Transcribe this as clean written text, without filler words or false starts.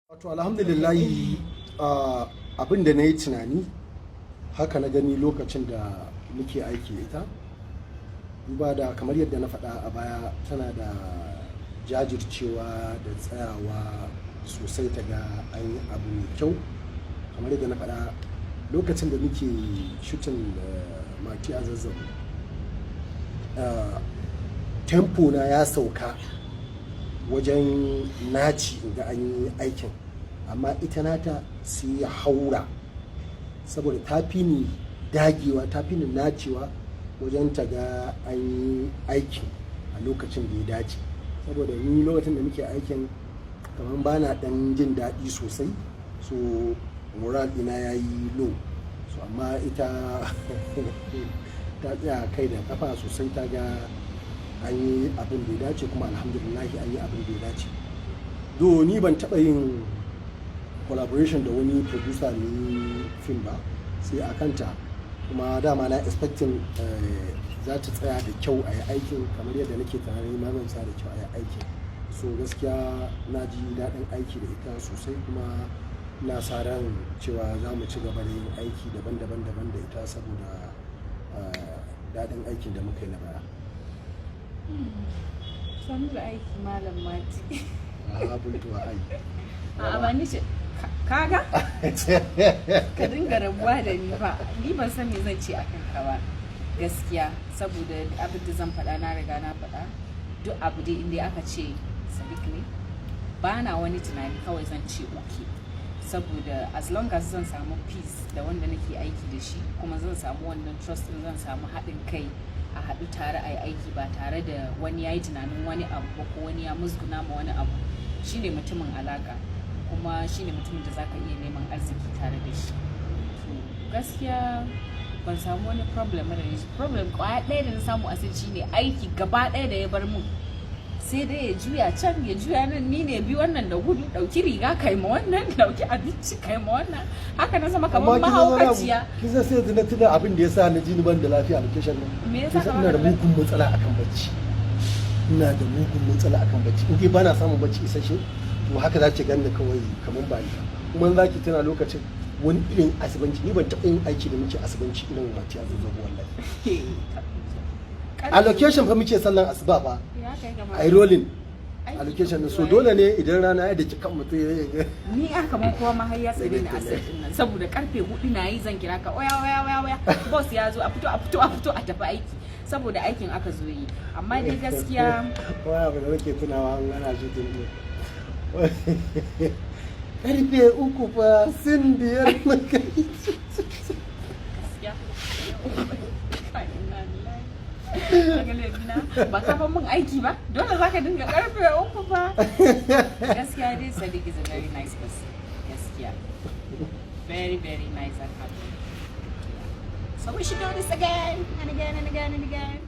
Wato alhamdulillahi abin da na yi tunani haka na gani lokacin da muke aiki ita, duba da kamar yadda na faɗa a baya tana da jajircewa da tsayawa sosai ta ga an yi abu mai kyau. Kamar yadda na faɗa lokacin da muke shutin Mati a Zazzau, tempo na ya sauka wajen naci ga an yi aikin, amma ita nata sai ya haura saboda ta fi ni dagewa, ta fi ni nacewa wajen ta ga an yi aikin a lokacin da ya dace. Saboda ni lokacin da muke aikin kamar ba na dan jin daɗi sosai, so moral ina ya yi low, so amma ita ta tsaya kai da kafa sosai, ta ga an yi abin da ya dace, kuma alhamdulillahi an yi abin da ya dace. Do ni ban taɓa yin collaboration da wani producer ne film ba sai a kanta, kuma dama na expecting za ta tsaya da kyau a yi aikin kamar yadda nake tunani ma zan sa da kyau a yi aikin. So gaskiya na ji daɗin aiki da ita sosai, kuma na sa ran cewa za mu ci gaba da yin aiki daban-daban da ita saboda daɗin aikin da muka yi na baya. Sanu da aiki Malam Mati. Bultuwa ai. A ba ni ce kaga? Ka dinga rabuwa da ni ba. Ni ban san me zan ce akan ka ba. Gaskiya saboda abin da zan faɗa na riga na faɗa. Duk abu dai inda aka ce Sadiq ne, ba na wani tunani, kawai zan ce okay. Saboda as long as zan samu peace da wanda nake aiki da shi, kuma zan samu wannan trust din, zan samu haɗin kai, a haɗu tare a yi aiki ba tare da wani ya yi tunanin wani abu ba ko wani ya musguna ma wani abu, shine mutumin alaka, kuma shine mutumin da zaka iya neman arziki tare da shi. Gaskiya ban samu wani problem da shi. Problem kwaya ɗaya da na samu asali shine aiki gaba ɗaya da ya bar mun, sai dai ya juya can ya juya nan, ni ne bi wannan da gudu, ɗauki riga kai ma wannan, ɗauki abinci kai ma wannan, haka na zama kamar mahaukaciya. Kin san sai na tuna abin da yasa na ji ni ban da lafiya a location nan. Me yasa ina da mugun matsala akan bacci. Ina da mugun matsala akan bacci. In dai bana samun bacci isasshe, to haka za ki ganni kawai kamar ba ni. Kuma za ki tuna lokacin wani irin asibanci, ni ban taɓa yin aiki da muke asibanci irin Mati a Zazzau wallahi. A location fa muke sallan asuba fa. Ai rolling a location din, so dole ne idan rana ya daki kan mutum ya ga. Ni aka kamar kowa ma har ya tsare ni asibitin nan, saboda karfe 4 na yi zan kira ka oya boss ya zo, a fito a tafi aiki, saboda aikin aka zo yi. Amma dai gaskiya waya ba da nake tunawa an ana shooting din karfe 3 fa sin biyar maka. Ba ka mun aiki ba, dole za ka dinga karfe 3 fa. Gaskiya dai Sadiq is a very nice person. Gaskiya very very nice and happy. So we should do this again and again and again and again.